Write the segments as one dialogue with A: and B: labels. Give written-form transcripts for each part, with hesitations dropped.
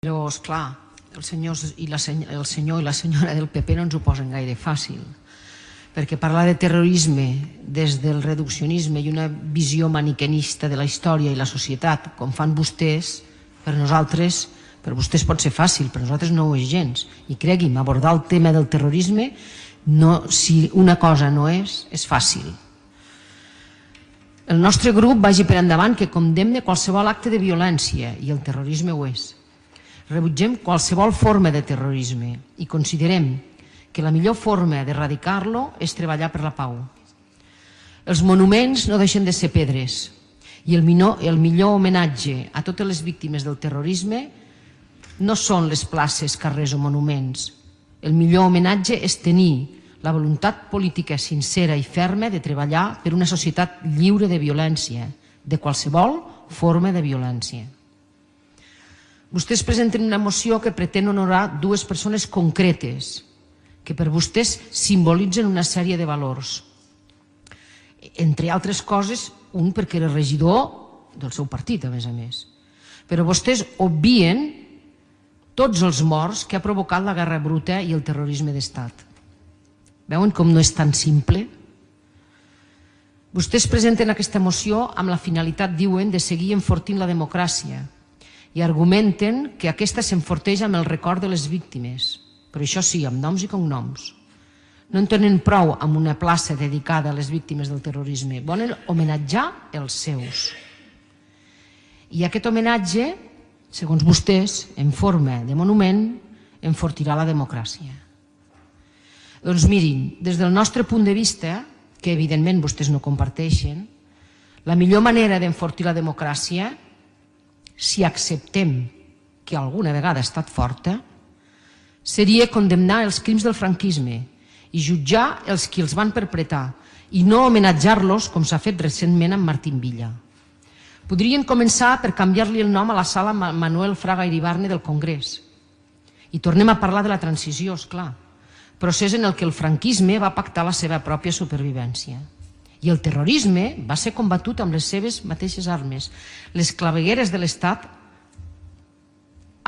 A: Però, esclar, el senyor i la senyora del PP no ens ho posen gaire fàcil, perquè parlar de terrorisme des del reduccionisme i una visió maniquenista de la història i la societat, com fan vostès, per nosaltres, per vostès pot ser fàcil, per nosaltres no ho és gens. I cregui'm, abordar el tema del terrorisme, si una cosa no és fàcil. El nostre grup vagi per endavant que condemna qualsevol acte de violència, i el terrorisme ho és. Rebutgem qualsevol forma de terrorisme i considerem que la millor forma d'erradicar-lo és treballar per la pau. Els monuments no deixen de ser pedres i el millor homenatge a totes les víctimes del terrorisme no són les places, carrers o monuments. El millor homenatge és tenir la voluntat política sincera i ferma de treballar per una societat lliure de violència, de qualsevol forma de violència. Vostès presenten una moció que pretén honorar dues persones concretes que per vostès simbolitzen una sèrie de valors. Entre altres coses, un perquè era regidor del seu partit, a més. Però vostès obvien tots els morts que ha provocat la guerra bruta i el terrorisme d'Estat. Veuen com no és tan simple? Vostès presenten aquesta moció amb la finalitat, diuen, de seguir enfortint la democràcia i argumenten que aquesta s'enforteix amb el record de les víctimes, però això sí, amb noms i cognoms. No en tenen prou amb una plaça dedicada a les víctimes del terrorisme, volen homenatjar els seus. I aquest homenatge, segons vostès, en forma de monument, enfortirà la democràcia. Doncs mirin, des del nostre punt de vista, que evidentment vostès no comparteixen, la millor manera d'enfortir la democràcia, si acceptem que alguna vegada ha estat forta, seria condemnar els crims del franquisme i jutjar els qui els van perpetrar i no homenatjar-los com s'ha fet recentment amb Martín Villa. Podrien començar per canviar-li el nom a la sala Manuel Fraga Iribarne del Congrés. I tornem a parlar de la transició, esclar, procés en el que el franquisme va pactar la seva pròpia supervivència. I el terrorisme va ser combatut amb les seves mateixes armes. Les clavegueres de l'Estat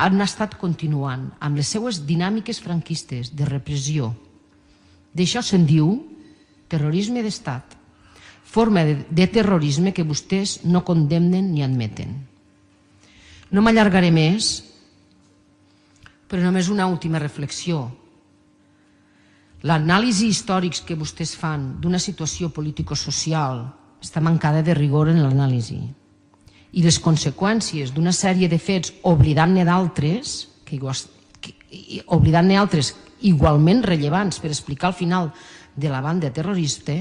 A: han estat continuant amb les seues dinàmiques franquistes de repressió. D'això se'n diu terrorisme d'Estat, forma de terrorisme que vostès no condemnen ni admeten. No m'allargaré més, però només una última reflexió. L'anàlisi històrica que vostès fan d'una situació político-social està mancada de rigor en l'anàlisi. I les conseqüències d'una sèrie de fets, oblidant-ne d'altres igualment rellevants per explicar el final de la banda terrorista,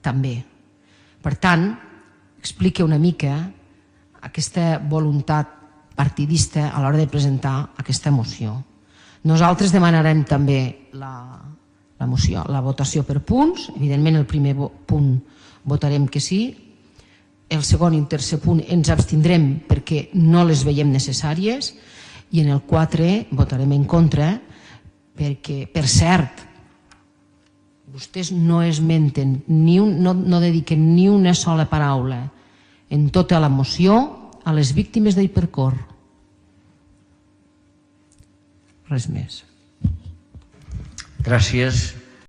A: també. Per tant, explica una mica aquesta voluntat partidista a l'hora de presentar aquesta moció. Nosaltres demanarem també la votació per punts. Evidentment, el primer punt votarem que sí. El segon i el tercer punt ens abstindrem perquè no les veiem necessàries. I en el 4 votarem en contra perquè, per cert, vostès no esmenten, no dediquen ni una sola paraula en tota la moció a les víctimes d'Hipercor. Res més.
B: Gràcies.